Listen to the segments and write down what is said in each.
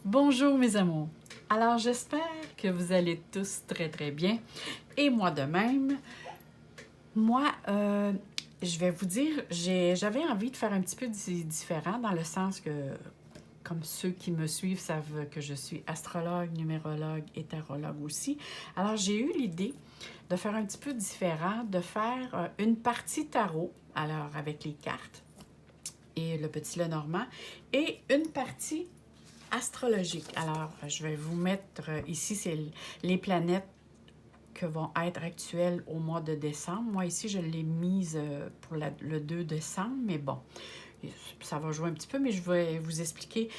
Bonjour mes amours. Alors j'espère que vous allez tous très très bien et moi de même. Moi, je vais vous dire, j'avais envie de faire un petit peu différent dans le sens que, comme ceux qui me suivent savent que je suis astrologue, numérologue et tarologue aussi. Alors j'ai eu l'idée de faire un petit peu différent, de faire une partie tarot, alors avec les cartes et le petit Lenormand, et une partie astrologique. Alors, je vais vous mettre ici, c'est les planètes que vont être actuelles au mois de décembre. Moi, ici, je l'ai mise pour le 2 décembre, mais bon, ça va jouer un petit peu, mais je vais vous expliquer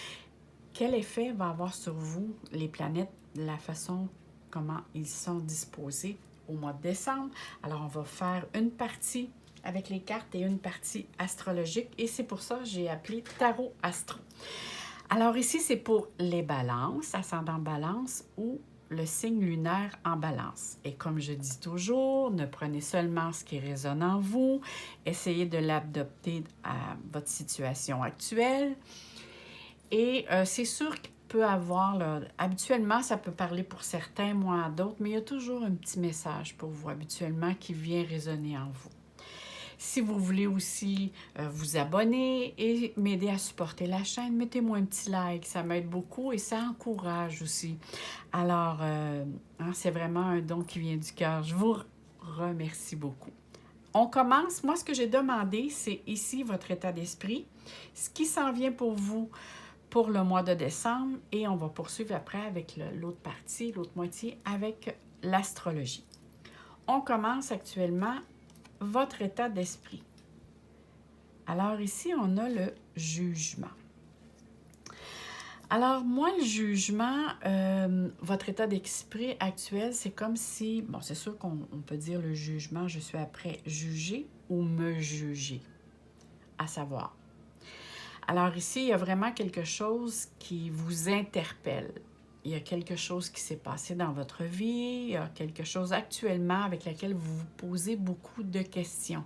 quel effet va avoir sur vous les planètes, la façon comment ils sont disposés au mois de décembre. Alors, on va faire une partie avec les cartes et une partie astrologique, et c'est pour ça que j'ai appelé Tarot Astro. Alors ici, c'est pour les balances, ascendant balance ou le signe lunaire en balance. Et comme je dis toujours, ne prenez seulement ce qui résonne en vous, essayez de l'adopter à votre situation actuelle. Et c'est sûr qu'il peut avoir, là, habituellement, ça peut parler pour certains, moins à d'autres, mais il y a toujours un petit message pour vous habituellement qui vient résonner en vous. Si vous voulez aussi vous abonner et m'aider à supporter la chaîne, mettez-moi un petit like, ça m'aide beaucoup et ça encourage aussi. Alors, c'est vraiment un don qui vient du cœur. Je vous remercie beaucoup. On commence. Moi, ce que j'ai demandé, c'est ici votre état d'esprit, ce qui s'en vient pour vous pour le mois de décembre et on va poursuivre après avec l'autre partie, l'autre moitié, avec l'astrologie. On commence actuellement votre état d'esprit. Alors ici, on a le jugement. Alors moi, le jugement, votre état d'esprit actuel, c'est comme si, bon, c'est sûr qu'on peut dire le jugement, je suis après juger ou me juger, à savoir. Alors ici, il y a vraiment quelque chose qui vous interpelle. Il y a quelque chose qui s'est passé dans votre vie, il y a quelque chose actuellement avec laquelle vous vous posez beaucoup de questions.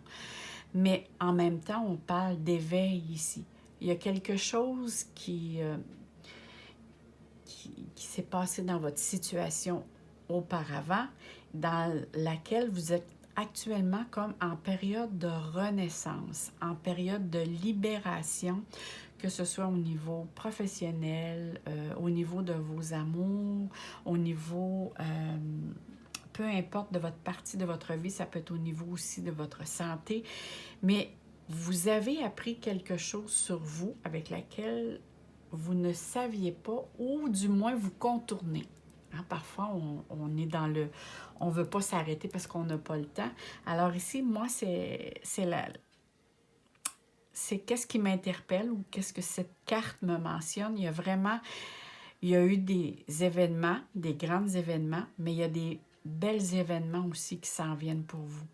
Mais en même temps, on parle d'éveil ici. Il y a quelque chose qui s'est passé dans votre situation auparavant, dans laquelle vous êtes actuellement comme en période de renaissance, en période de libération, que ce soit au niveau professionnel, au niveau de vos amours, au niveau, peu importe de votre partie de votre vie, ça peut être au niveau aussi de votre santé, mais vous avez appris quelque chose sur vous avec laquelle vous ne saviez pas, ou du moins vous contournez. Hein, parfois, on est dans le... On ne veut pas s'arrêter parce qu'on n'a pas le temps. Alors ici, moi, c'est qu'est-ce qui m'interpelle ou qu'est-ce que cette carte me mentionne. Il y a eu des événements, des grands événements, mais il y a des belles événements aussi qui s'en viennent pour vous.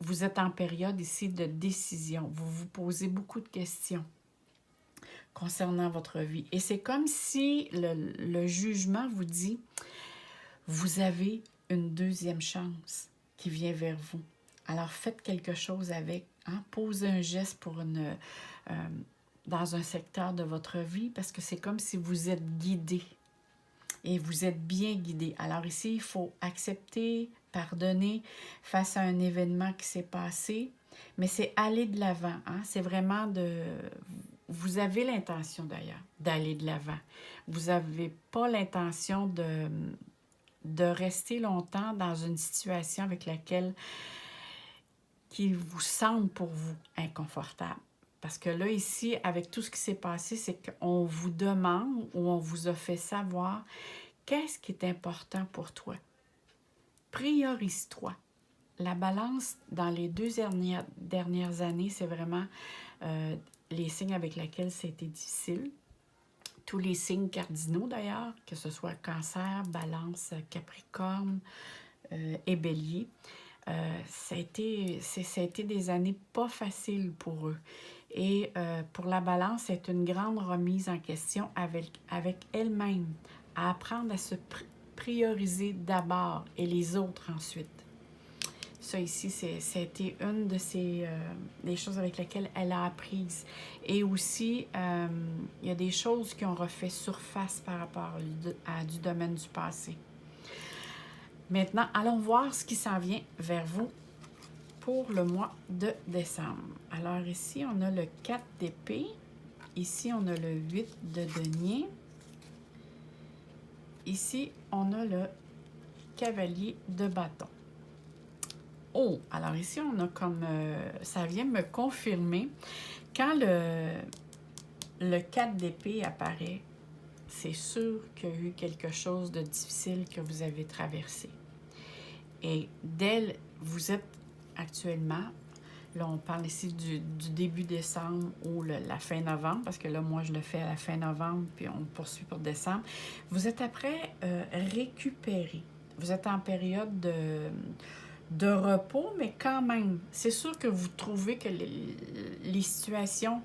Vous êtes en période ici de décision. Vous vous posez beaucoup de questions concernant votre vie. Et c'est comme si le jugement vous dit, vous avez une deuxième chance qui vient vers vous. Alors faites quelque chose avec, hein? Posez un geste pour dans un secteur de votre vie parce que c'est comme si vous êtes guidé et vous êtes bien guidé. Alors ici, il faut accepter, pardonner face à un événement qui s'est passé, mais c'est aller de l'avant. Hein? C'est vraiment de... Vous avez l'intention d'ailleurs d'aller de l'avant. Vous n'avez pas l'intention de rester longtemps dans une situation avec laquelle qui vous semble pour vous inconfortable. Parce que là, ici, avec tout ce qui s'est passé, c'est qu'on vous demande ou on vous a fait savoir qu'est-ce qui est important pour toi. Priorise-toi. La balance dans les 2 dernières années, c'est vraiment les signes avec lesquels c'était difficile. Tous les signes cardinaux d'ailleurs, que ce soit Cancer, Balance, Capricorne et Bélier. Ça a été des années pas faciles pour eux. Et pour la Balance, c'est une grande remise en question avec elle-même, à apprendre à se prioriser d'abord et les autres ensuite. Ça ici, c'était une de des choses avec lesquelles elle a appris. Et aussi, il y a des choses qui ont refait surface par rapport à du domaine du passé. Maintenant, allons voir ce qui s'en vient vers vous pour le mois de décembre. Alors ici, on a le 4 d'épée. Ici, on a le 8 de denier. Ici, on a le cavalier de bâton. Oh, alors ici, on a comme... ça vient me confirmer. Quand le 4 d'épée apparaît, c'est sûr qu'il y a eu quelque chose de difficile que vous avez traversé. Et vous êtes actuellement, là on parle ici du début décembre ou la fin novembre, parce que là moi je le fais à la fin novembre, puis on poursuit pour décembre. Vous êtes après récupérer. Vous êtes en période de repos, mais quand même, c'est sûr que vous trouvez que les situations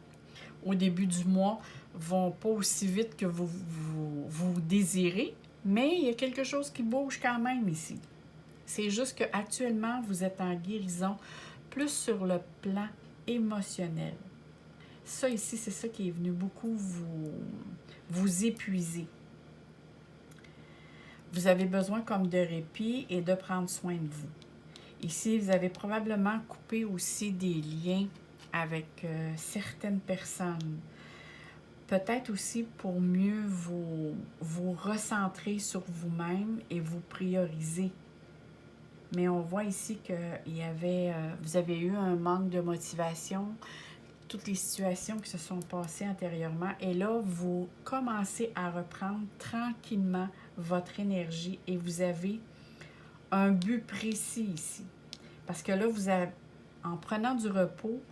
au début du mois vont pas aussi vite que vous désirez, mais il y a quelque chose qui bouge quand même ici. C'est juste qu'actuellement, vous êtes en guérison plus sur le plan émotionnel. Ça ici, c'est ça qui est venu beaucoup vous épuiser. Vous avez besoin comme de répit et de prendre soin de vous. Ici, vous avez probablement coupé aussi des liens avec certaines personnes. Peut-être aussi pour mieux vous recentrer sur vous-même et vous prioriser. Mais on voit ici que vous avez eu un manque de motivation, toutes les situations qui se sont passées antérieurement. Et là, vous commencez à reprendre tranquillement votre énergie et vous avez un but précis ici. Parce que là, en prenant du repos,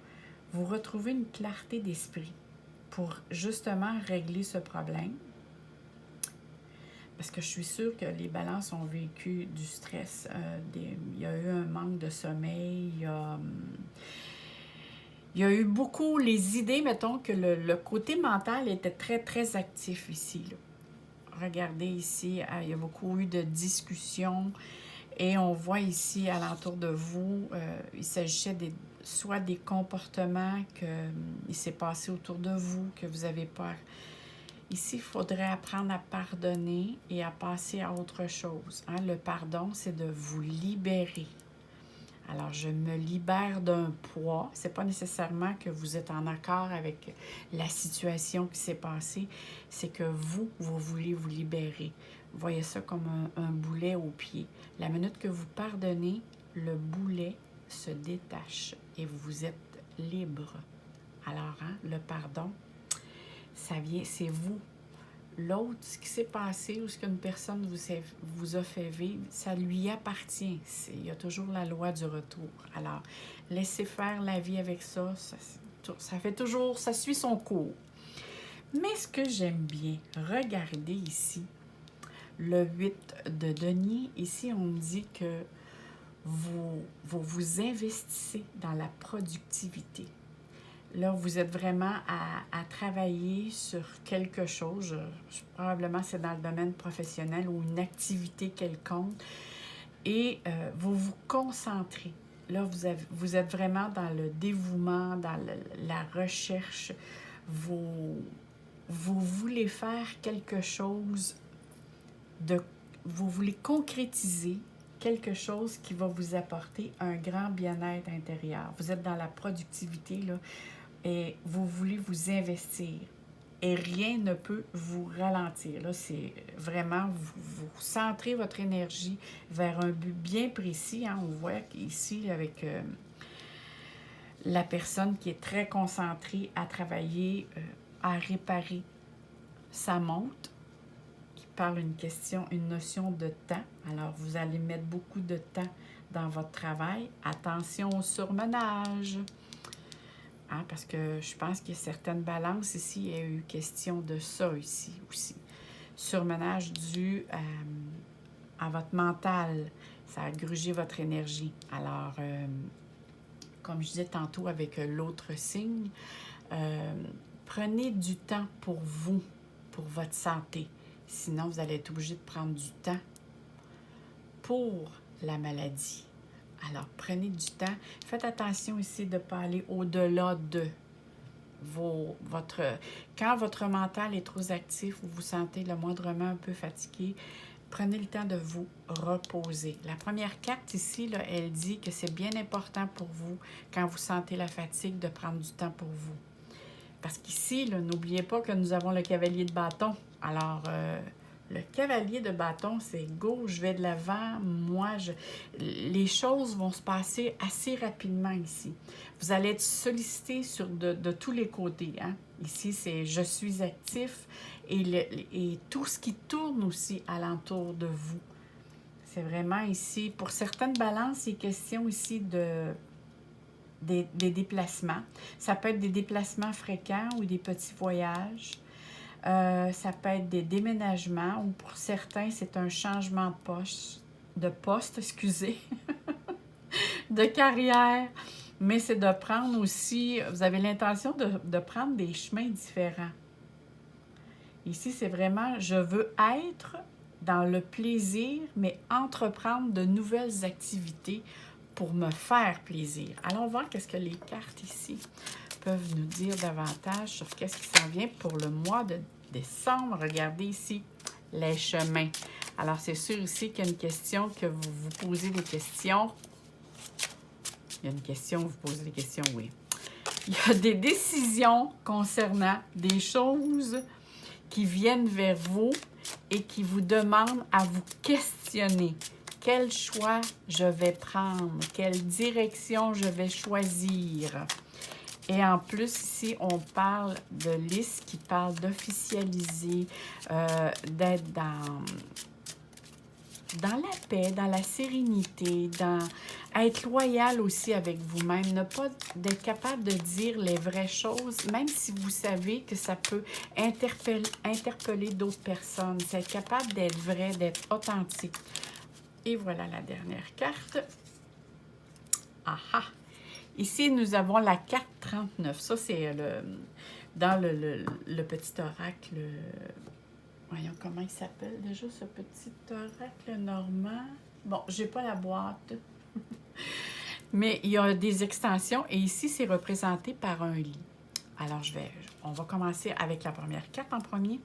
vous retrouvez une clarté d'esprit pour justement régler ce problème. Parce que je suis sûre que les balances ont vécu du stress. Il y a eu un manque de sommeil. Il y a eu beaucoup les idées, mettons, que le côté mental était très, très actif ici. Là. Regardez ici, il y a beaucoup eu de discussions. Et on voit ici, alentour de vous, il s'agissait soit des comportements qu'il s'est passé autour de vous, que vous avez peur. Ici, il faudrait apprendre à pardonner et à passer à autre chose. Hein? Le pardon, c'est de vous libérer. Alors, je me libère d'un poids. Ce n'est pas nécessairement que vous êtes en accord avec la situation qui s'est passée. C'est que vous voulez vous libérer. Voyez ça comme un boulet au pied. La minute que vous pardonnez, le boulet se détache et vous êtes libre. Alors, hein, le pardon, ça vient, c'est vous. L'autre, ce qui s'est passé ou ce qu'une personne vous a fait vivre, ça lui appartient. Il y a toujours la loi du retour. Alors, laissez faire la vie avec ça. Ça fait toujours, ça suit son cours. Mais ce que j'aime bien, regardez ici, le 8 de denier, ici on dit que vous investissez dans la productivité. Là, vous êtes vraiment à travailler sur quelque chose. Probablement, c'est dans le domaine professionnel ou une activité quelconque. Et vous vous concentrez. Là, vous êtes vraiment dans le dévouement, dans la recherche. Vous voulez faire quelque chose vous voulez concrétiser quelque chose qui va vous apporter un grand bien-être intérieur. Vous êtes dans la productivité, là. Et vous voulez vous investir. Et rien ne peut vous ralentir. Là, c'est vraiment, vous centrez votre énergie vers un but bien précis. Hein. On voit ici, avec la personne qui est très concentrée à travailler, à réparer sa montre, qui parle une notion de temps. Alors, vous allez mettre beaucoup de temps dans votre travail. Attention au surmenage. Hein, parce que je pense qu'il y a certaines balances ici, il y a eu question de ça ici aussi. Surmenage dû à votre mental, ça a grugé votre énergie. Alors, comme je disais tantôt avec l'autre signe, prenez du temps pour vous, pour votre santé. Sinon, vous allez être obligé de prendre du temps pour la maladie, Alors, prenez du temps. Faites attention ici de ne pas aller au-delà de quand votre mental est trop actif ou vous sentez le moindrement un peu fatigué, prenez le temps de vous reposer. La première carte ici, là, elle dit que c'est bien important pour vous, quand vous sentez la fatigue, de prendre du temps pour vous. Parce qu'ici, n'oubliez pas que nous avons le cavalier de bâton. Alors, le cavalier de bâton, c'est go, je vais de l'avant, les choses vont se passer assez rapidement ici. Vous allez être sollicité de tous les côtés. Hein? Ici, c'est je suis actif et tout ce qui tourne aussi alentour de vous. C'est vraiment ici, pour certaines balances, il est question ici des déplacements. Ça peut être des déplacements fréquents ou des petits voyages. Ça peut être des déménagements ou pour certains, c'est un changement de poste, excusez, de carrière. Mais c'est de prendre aussi, vous avez l'intention de prendre des chemins différents. Ici, c'est vraiment, je veux être dans le plaisir, mais entreprendre de nouvelles activités pour me faire plaisir. Allons voir qu'est-ce que les cartes ici peuvent nous dire davantage sur qu'est-ce qui s'en vient pour le mois de décembre. Regardez ici, les chemins. Alors, c'est sûr ici qu'il y a une question que vous vous posez des questions. Il y a une question, vous posez des questions, oui. Il y a des décisions concernant des choses qui viennent vers vous et qui vous demandent à vous questionner. Quel choix je vais prendre? Quelle direction je vais choisir? Et en plus, ici, on parle de liste qui parle d'officialiser, d'être dans la paix, dans la sérénité, être loyal aussi avec vous-même, ne pas d'être capable de dire les vraies choses, même si vous savez que ça peut interpeller d'autres personnes. C'est être capable d'être vrai, d'être authentique. Et voilà la dernière carte. Aha! Ici, nous avons la carte 39. Ça, c'est dans le petit oracle. Voyons comment il s'appelle déjà, ce petit oracle normand. Bon, je n'ai pas la boîte. Mais il y a des extensions. Et ici, c'est représenté par un lit. Alors, on va commencer avec la première carte en premier.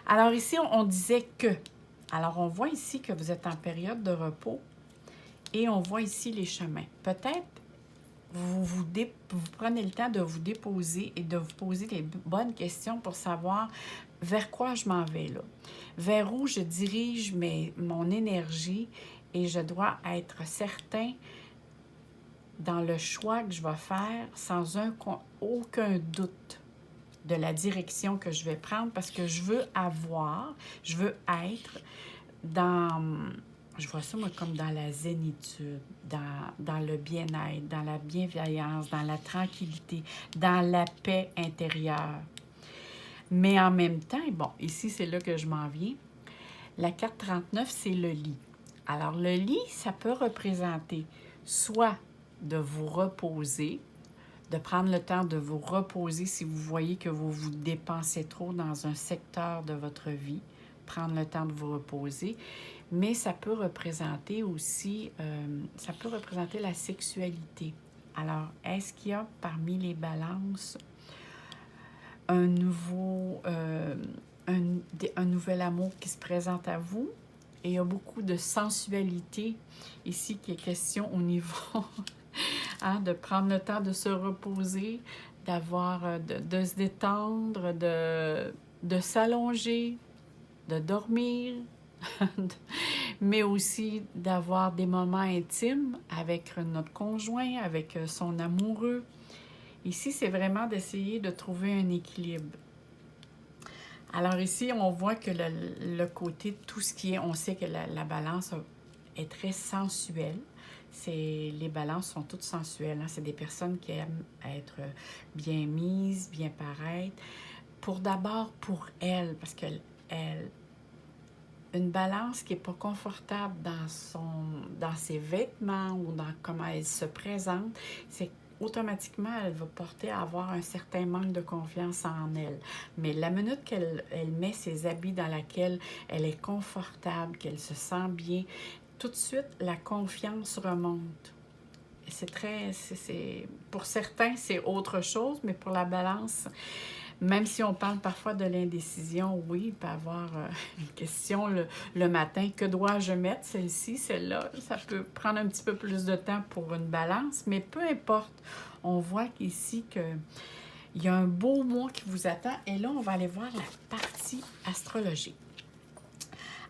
Alors, ici, on disait que. Alors, on voit ici que vous êtes en période de repos. Et on voit ici les chemins. Peut-être vous prenez le temps de vous déposer et de vous poser les bonnes questions pour savoir vers quoi je m'en vais là. Vers où je dirige mon énergie et je dois être certain dans le choix que je vais faire sans aucun doute de la direction que je vais prendre parce que je veux être dans... Je vois ça, moi, comme dans la zénitude, dans le bien-être, dans la bienveillance, dans la tranquillité, dans la paix intérieure. Mais en même temps, bon, ici, c'est là que je m'en viens. La carte 39, c'est le lit. Alors, le lit, ça peut représenter soit de vous reposer, de prendre le temps de vous reposer si vous voyez que vous vous dépensez trop dans un secteur de votre vie, prendre le temps de vous reposer. Mais ça peut représenter aussi, la sexualité. Alors, est-ce qu'il y a parmi les balances un nouvel amour qui se présente à vous? Et il y a beaucoup de sensualité ici qui est question au niveau de prendre le temps de se reposer, de se détendre, de s'allonger, de dormir, mais aussi d'avoir des moments intimes avec notre conjoint, avec son amoureux. Ici, c'est vraiment d'essayer de trouver un équilibre. Alors ici, on voit que le côté, tout ce qui est, on sait que la balance est très sensuelle. Les balances sont toutes sensuelles. Hein? C'est des personnes qui aiment être bien mises, bien paraître. D'abord pour elles, parce qu'elle une balance qui n'est pas confortable dans ses vêtements ou dans comment elle se présente, c'est automatiquement, elle va porter à avoir un certain manque de confiance en elle. Mais la minute qu'elle met ses habits dans lesquels elle est confortable, qu'elle se sent bien, tout de suite, la confiance remonte. pour certains, c'est autre chose, mais pour la balance, même si on parle parfois de l'indécision, oui, il peut y avoir une question le matin. Que dois-je mettre, celle-ci, celle-là? Ça peut prendre un petit peu plus de temps pour une balance, mais peu importe. On voit ici qu'il y a un beau mois qui vous attend. Et là, on va aller voir la partie astrologique.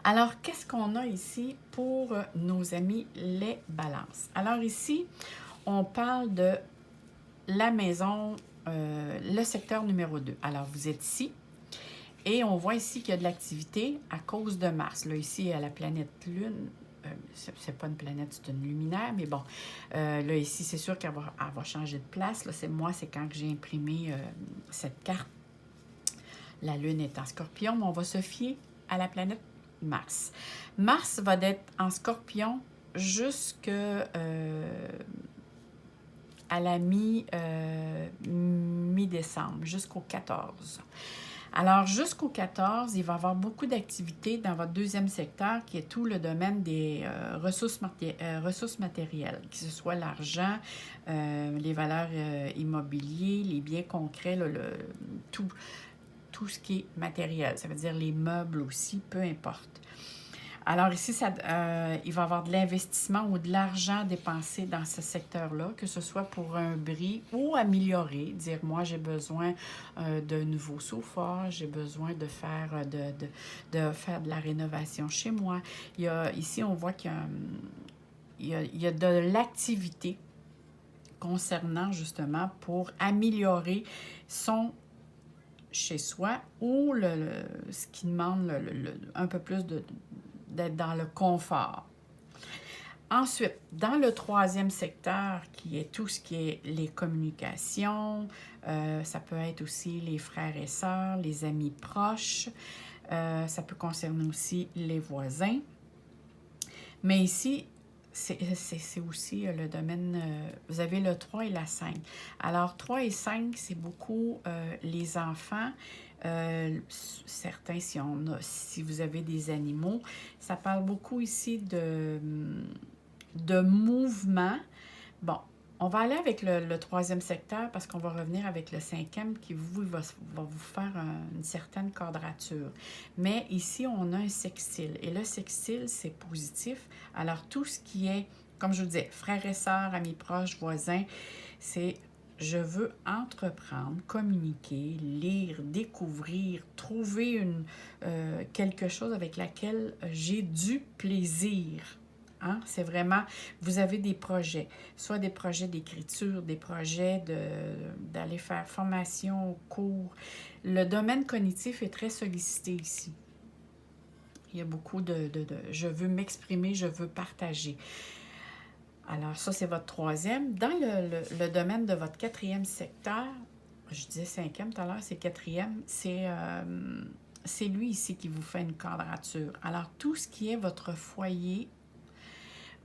Alors, qu'est-ce qu'on a ici pour nos amis les balances? Alors ici, on parle de la maison, le secteur numéro 2. Alors, vous êtes ici et on voit ici qu'il y a de l'activité à cause de Mars. Là, ici, à la planète Lune, c'est pas une planète, c'est une luminaire, mais bon, là, ici, c'est sûr qu'elle va changer de place. Là, c'est quand j'ai imprimé cette carte. La Lune est en Scorpion, mais on va se fier à la planète Mars. Mars va être en Scorpion jusque à la mi-décembre, jusqu'au 14. Alors, jusqu'au 14, il va y avoir beaucoup d'activités dans votre deuxième secteur, qui est tout le domaine des ressources matérielles, que ce soit l'argent, les valeurs immobilières, les biens concrets, tout ce qui est matériel. Ça veut dire les meubles aussi, peu importe. Alors ici, il va y avoir de l'investissement ou de l'argent dépensé dans ce secteur-là, que ce soit pour un bris ou améliorer, dire moi j'ai besoin de nouveaux sofas, j'ai besoin de faire de la rénovation chez moi. Ici, on voit qu'il y a de l'activité concernant justement pour améliorer son chez soi ou ce qui demande un peu plus d'être dans le confort. Ensuite, dans le troisième secteur, qui est tout ce qui est les communications, ça peut être aussi les frères et sœurs, les amis proches, ça peut concerner aussi les voisins. Mais ici, c'est aussi le domaine, vous avez le 3 et la 5. Alors, 3 et 5, c'est beaucoup les enfants, certains, si vous avez des animaux. Ça parle beaucoup ici de mouvement. Bon, on va aller avec le troisième secteur parce qu'on va revenir avec le cinquième qui va vous faire une certaine quadrature. Mais ici, on a un sextile. Et le sextile, c'est positif. Alors, tout ce qui est, comme je vous disais, frères et sœurs, amis proches, voisins, c'est je veux entreprendre, communiquer, lire, découvrir, trouver quelque chose avec laquelle j'ai du plaisir. Hein? C'est vraiment, vous avez des projets, soit des projets d'écriture, des projets d'aller faire formation, cours. Le domaine cognitif est très sollicité ici. Il y a beaucoup je veux m'exprimer, je veux partager. Alors ça, c'est votre troisième. Dans le domaine de votre quatrième secteur, je disais cinquième tout à l'heure, c'est quatrième, c'est lui ici qui vous fait une quadrature. Alors tout ce qui est votre foyer,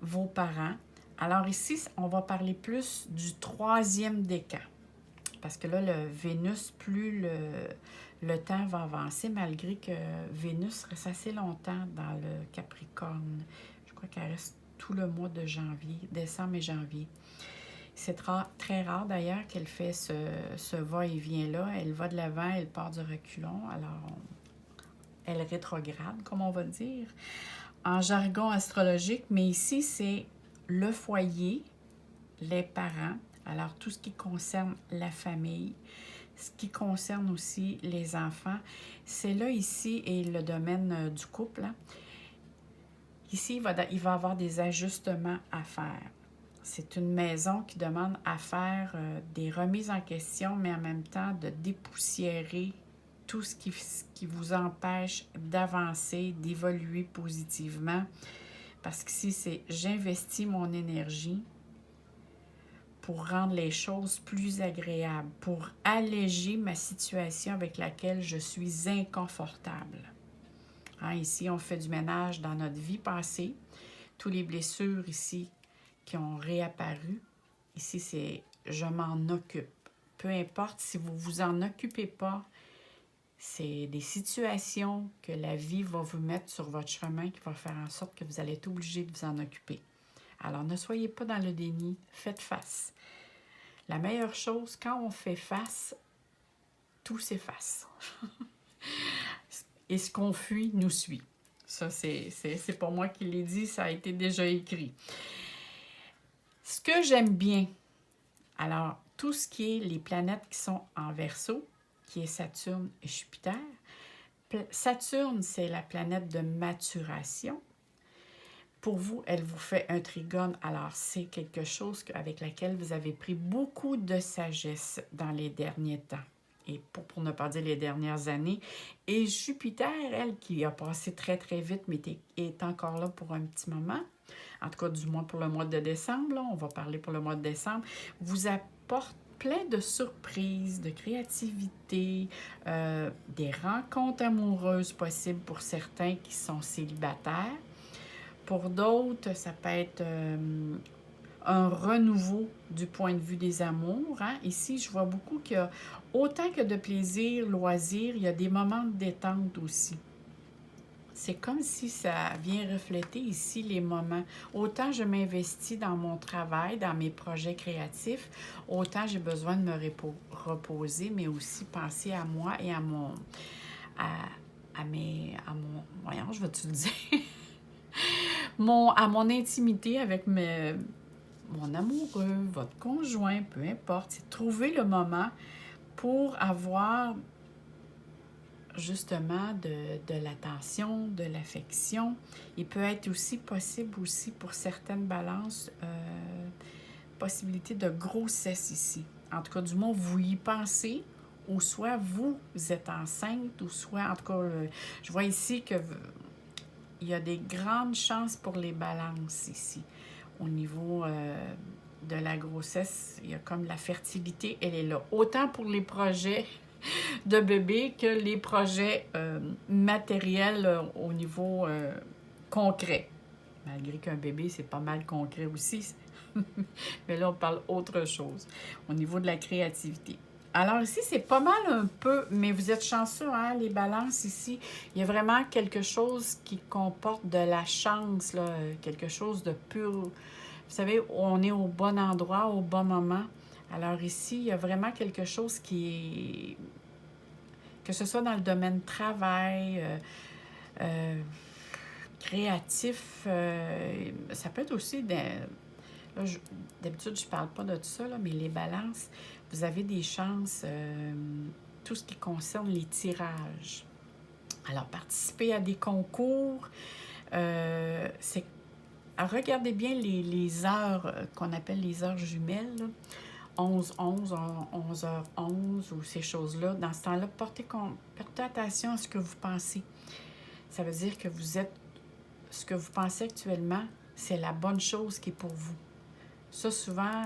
vos parents. Alors ici, on va parler plus du troisième décan. Parce que là, le Vénus, plus le temps va avancer, malgré que Vénus reste assez longtemps dans le Capricorne. Je crois qu'elle reste tout le mois de janvier, décembre et janvier. C'est très rare d'ailleurs qu'elle fait ce va-et-vient-là. Elle va de l'avant, elle part du reculon. Alors, elle rétrograde, comme on va dire, en jargon astrologique. Mais ici, c'est le foyer, les parents. Alors, tout ce qui concerne la famille, ce qui concerne aussi les enfants, c'est là, ici, et le domaine du couple. Hein. Ici, il va y avoir des ajustements à faire. C'est une maison qui demande à faire des remises en question, mais en même temps de dépoussiérer tout ce qui vous empêche d'avancer, d'évoluer positivement. Parce qu'ici, c'est j'investis mon énergie pour rendre les choses plus agréables, pour alléger ma situation avec laquelle je suis inconfortable. Hein, ici, on fait du ménage dans notre vie passée. Toutes les blessures ici qui ont réapparu. Ici, c'est je m'en occupe. Peu importe si vous ne vous en occupez pas, c'est des situations que la vie va vous mettre sur votre chemin qui va faire en sorte que vous allez être obligé de vous en occuper. Alors, ne soyez pas dans le déni, faites face. La meilleure chose, quand on fait face, tout s'efface. Et ce qu'on fuit nous suit. Ça, c'est pas moi qui l'ai dit, ça a été déjà écrit. Ce que j'aime bien, alors, tout ce qui est les planètes qui sont en Verseau, qui est Saturne et Jupiter. Saturne, c'est la planète de maturation. Pour vous, elle vous fait un trigone, alors c'est quelque chose avec laquelle vous avez pris beaucoup de sagesse dans les derniers temps, et pour ne pas dire les dernières années. Et Jupiter, elle, qui a passé très très vite, mais est encore là pour un petit moment, en tout cas du moins pour le mois de décembre, là, on va parler pour le mois de décembre, vous apporte plein de surprises, de créativité, des rencontres amoureuses possibles pour certains qui sont célibataires. Pour d'autres, ça peut être un renouveau du point de vue des amours. Hein? Ici, je vois beaucoup qu'il y a autant que de plaisir, loisir, il y a des moments de détente aussi. C'est comme si ça vient refléter ici les moments. Autant je m'investis dans mon travail, dans mes projets créatifs, autant j'ai besoin de me reposer, mais aussi penser à moi et à mon... voyons, je vais-tu le dire? À mon intimité avec mon amoureux, votre conjoint, peu importe. C'est trouver le moment pour avoir justement de l'attention, de l'affection. Il peut être aussi possible aussi pour certaines balances, possibilité de grossesse ici. En tout cas, du moins, vous y pensez, ou soit vous êtes enceinte, ou soit, en tout cas, je vois ici que il y a des grandes chances pour les balances ici. Au niveau de la grossesse, il y a comme la fertilité, elle est là. Autant pour les projets de bébé que les projets matériels au niveau concret. Malgré qu'un bébé, c'est pas mal concret aussi. Mais là, on parle autre chose au niveau de la créativité. Alors ici, c'est pas mal un peu, mais vous êtes chanceux, hein, les balances ici. Il y a vraiment quelque chose qui comporte de la chance, là, quelque chose de pur. Vous savez, on est au bon endroit, au bon moment. Alors ici, il y a vraiment quelque chose qui est... Que ce soit dans le domaine travail, créatif, ça peut être aussi... D'habitude, je ne parle pas de tout ça, là, mais les balances, vous avez des chances, tout ce qui concerne les tirages. Alors, participer à des concours, c'est... Regardez bien les heures qu'on appelle les heures jumelles, là. 11h11, 11h11 ou ces choses-là. Dans ce temps-là, portez attention à ce que vous pensez. Ça veut dire que vous êtes... Ce que vous pensez actuellement, c'est la bonne chose qui est pour vous. Ça, souvent,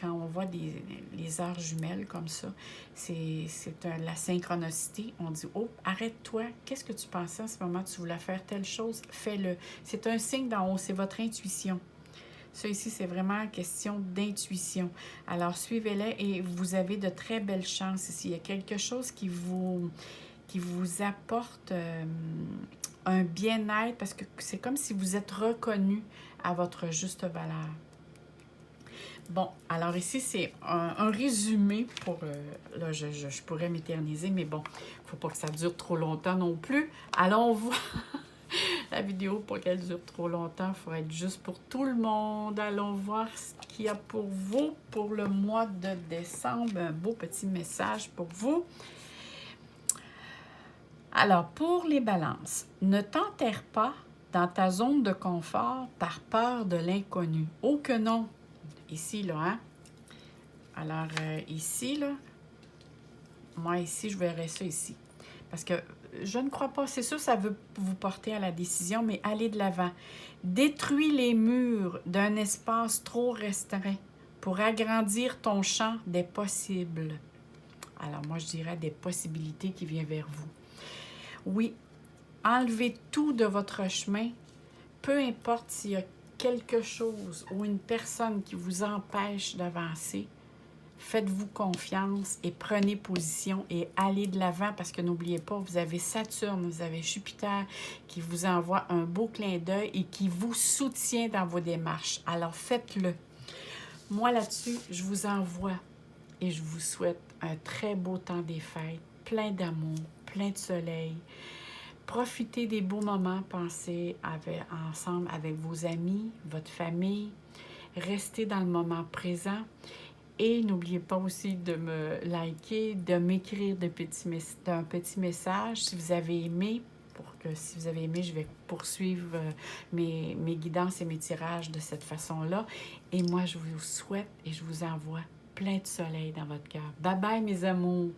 quand on voit les heures jumelles comme ça, c'est la synchronicité. On dit, oh, arrête-toi. Qu'est-ce que tu pensais en ce moment? Tu voulais faire telle chose? Fais-le. C'est un signe d'en haut. C'est votre intuition. Ça ici, c'est vraiment une question d'intuition. Alors, suivez-les et vous avez de très belles chances ici. Il y a quelque chose qui vous apporte un bien-être parce que c'est comme si vous êtes reconnu à votre juste valeur. Bon, alors ici, c'est un résumé pour... là, je pourrais m'éterniser, mais bon, il ne faut pas que ça dure trop longtemps non plus. Allons voir la vidéo pour qu'elle dure trop longtemps. Il faut être juste pour tout le monde. Allons voir ce qu'il y a pour vous pour le mois de décembre. Un beau petit message pour vous. Alors, pour les balances, ne t'enterre pas dans ta zone de confort par peur de l'inconnu. Oh que non! Ici, là, hein? Alors, ici, là, moi, ici, je verrais ça ici. Parce que je ne crois pas, c'est sûr, ça veut vous porter à la décision, mais allez de l'avant. Détruis les murs d'un espace trop restreint pour agrandir ton champ des possibles. Alors, moi, je dirais des possibilités qui viennent vers vous. Oui, enlevez tout de votre chemin, peu importe s'il y a quelque chose ou une personne qui vous empêche d'avancer, Faites-vous confiance et prenez position et allez de l'avant parce que n'oubliez pas, vous avez Saturne, vous avez Jupiter qui vous envoie un beau clin d'œil et qui vous soutient dans vos démarches. Alors faites-le. Moi là-dessus, je vous envoie et je vous souhaite un très beau temps des fêtes, plein d'amour, plein de soleil. Profitez des beaux moments, pensez ensemble avec vos amis, votre famille. Restez dans le moment présent. Et n'oubliez pas aussi de me liker, de m'écrire un petit message si vous avez aimé. Si vous avez aimé, je vais poursuivre mes guidances et mes tirages de cette façon-là. Et moi, je vous souhaite et je vous envoie plein de soleil dans votre cœur. Bye bye mes amours!